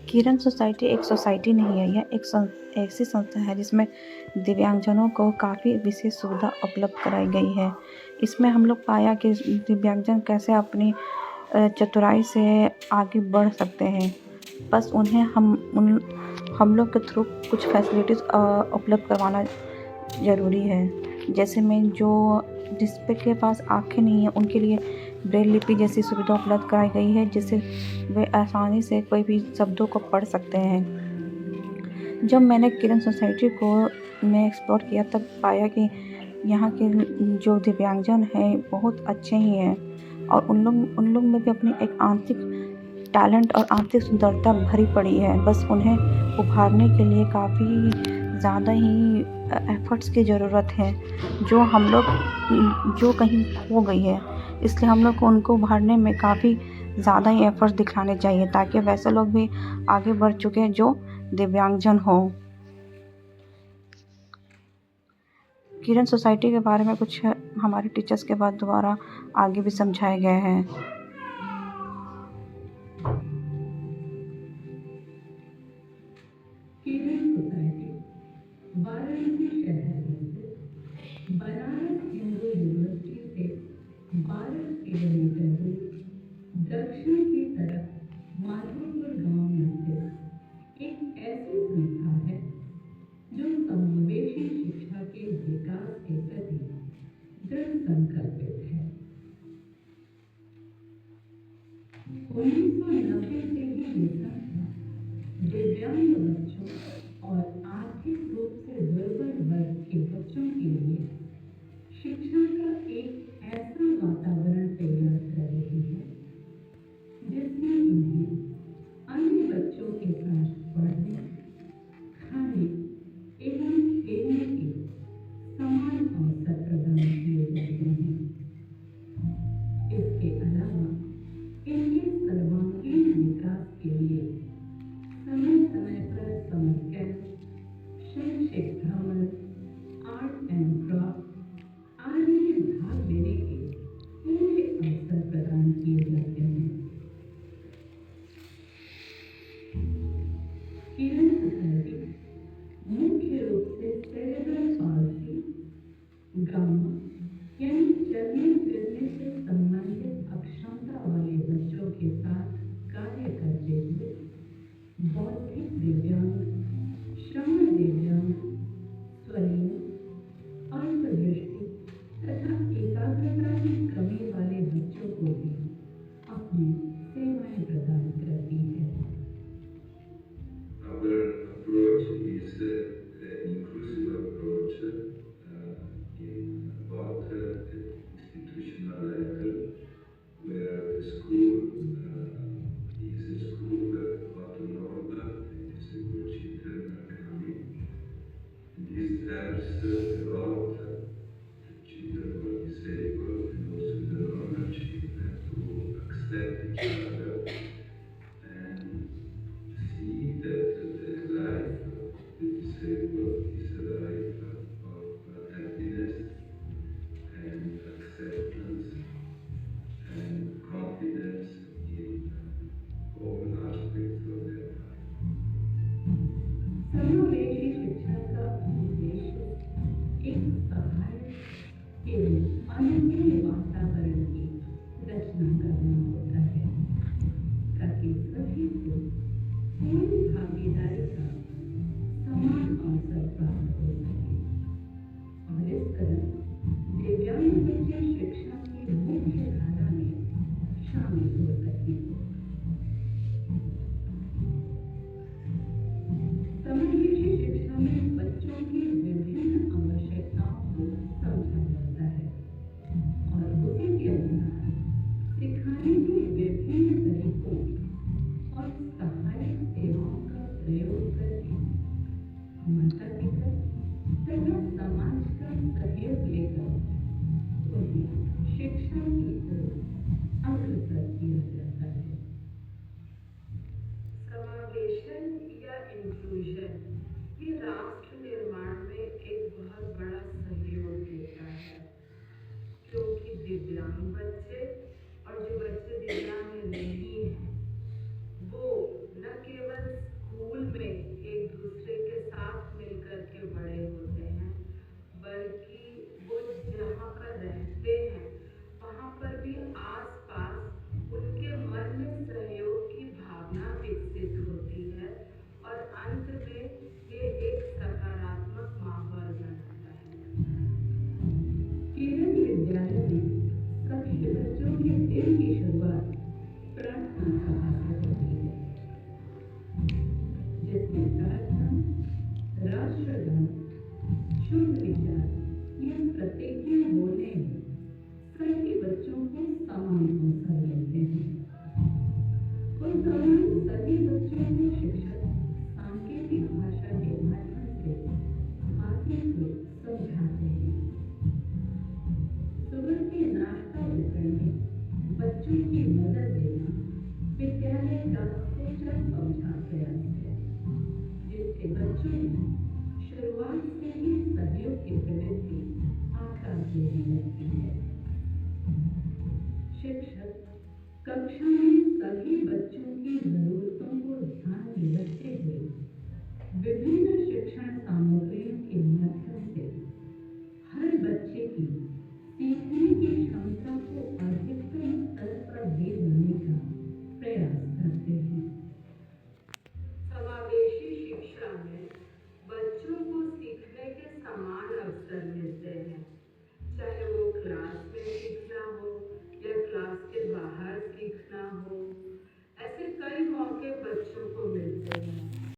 किरण society एक society नहीं है, यह एक ऐसी संस्था है जिसमें दिव्यांगजनों को काफ़ी विशेष सुविधा उपलब्ध कराई गई है। इसमें हम लोग पाया कि दिव्यांगजन कैसे अपनी चतुराई से आगे बढ़ सकते हैं। बस उन्हें हम लोग के थ्रू कुछ फैसिलिटीज़ उपलब्ध करवाना ज़रूरी है। जैसे में जिसके पास आँखें नहीं हैं, उनके लिए ब्रेल लिपि जैसी सुविधा उपलब्ध कराई गई है, जिससे वे आसानी से कोई भी शब्दों को पढ़ सकते हैं। जब मैंने किरण सोसाइटी को में एक्सप्लोर किया, तब पाया कि यहाँ के जो दिव्यांगजन हैं बहुत अच्छे ही हैं, और उन लोग में भी अपनी एक आंतरिक टैलेंट और आंतरिक सुंदरता भरी पड़ी है। बस उन्हें उभारने के लिए काफ़ी ज़्यादा ही एफ़र्ट्स की ज़रूरत है, जो कहीं खो गई है। इसलिए हम लोग को उनको उभारने में काफ़ी ज़्यादा ही एफ़र्ट्स दिखाने चाहिए, ताकि वैसे लोग भी आगे बढ़ चुके हैं जो दिव्यांगजन हों। किरण सोसाइटी के बारे में कुछ हमारे टीचर्स के बाद दोबारा आगे भी समझाए गए हैं। किरण सोसाइटी वाराणसी शहर में स्थित बनारस हिंदू यूनिवर्सिटी से 12 किलोमीटर दूर दक्षिण की तरफ माधोपुर गांव में स्थित एक ऐसी संस्था है जो समावेशी शिक्षा के विकास के प्रति दृढ़ संकल्पित है। 1990 से ही ये संस्था दिव्यांग बच्चों और आर्थिक रूप से दुर्बल वर्ग के बच्चों के लिए शिक्षा का एक ऐसा वातावरण तैयार कर रही है जिसमें इन्हें अन्य बच्चों के साथ पढ़ने, खाने एवं खेलने के समान अवसर प्रदान किए जाते हैं। इसके अलावा इनके सर्वांगीण विकास के लिए समय समय पर समर कैंप, शैक्षिक भ्रमण, आर्ट एंड क्राफ्ट आदि में भाग लेने के पूरे अवसर प्रदान किए जाते हैं। किरण सोसाइटी मुख्य रूप से सेरेब्रल पाल्सी, गामा यानी चलने फिरने से संबंधित अक्षमता वाले बच्चों के साथ कार्य करते हुए बौद्धिक दिव्यांग, श्रवण दिव्यांग, स्वलीन, अल्पदृष्टि तथा एकाग्रता की कमी वाले बच्चों को भी अपनी सेवाएं प्रदान करती है। Our approach is an inclusive approach in both institutional level, where the school is a school autonomous, is a Cochitana Academy. This helps a lot the children who are disabled and also the normal children to accept each other and see that the life of the disabled is a life of happiness and acceptance and confidence in all aspects of their life. समावेशी शिक्षा का उद्देश्य एक सहायक एवं अनुकूल वातावरण की रचना करना होता है, ताकि सभी को पूरी भागीदारी का समान अवसर प्राप्त हो सके और इस तरह दिव्यांग बच्चे शिक्षा की मुख्य धारा में शामिल हो सकें। समावेशी शिक्षा में बच्चों की विभिन्न आवश्यकताओं को समझा जाता है और उसी के अनुसार सिखाने के विभिन्न तरीकों और सहायक सेवाओं का प्रयोग करके माता पिता तथा समाज का सहयोग लेकर उन्हें शिक्षा की ओर अग्रसर किया जाता है। समावेशन या इंक्लूजन ये राष्ट्र निर्माण में एक बहुत बड़ा सहयोग देता है, क्योंकि दिव्यांग बच्चे और जो बच्चे दिव्यांग नहीं हैं वो न केवल कक्षा में सभी बच्चों की जरूरतों को ध्यान में रखते हुए विभिन्न शिक्षण सामग्रियों के माध्यम से हर बच्चे की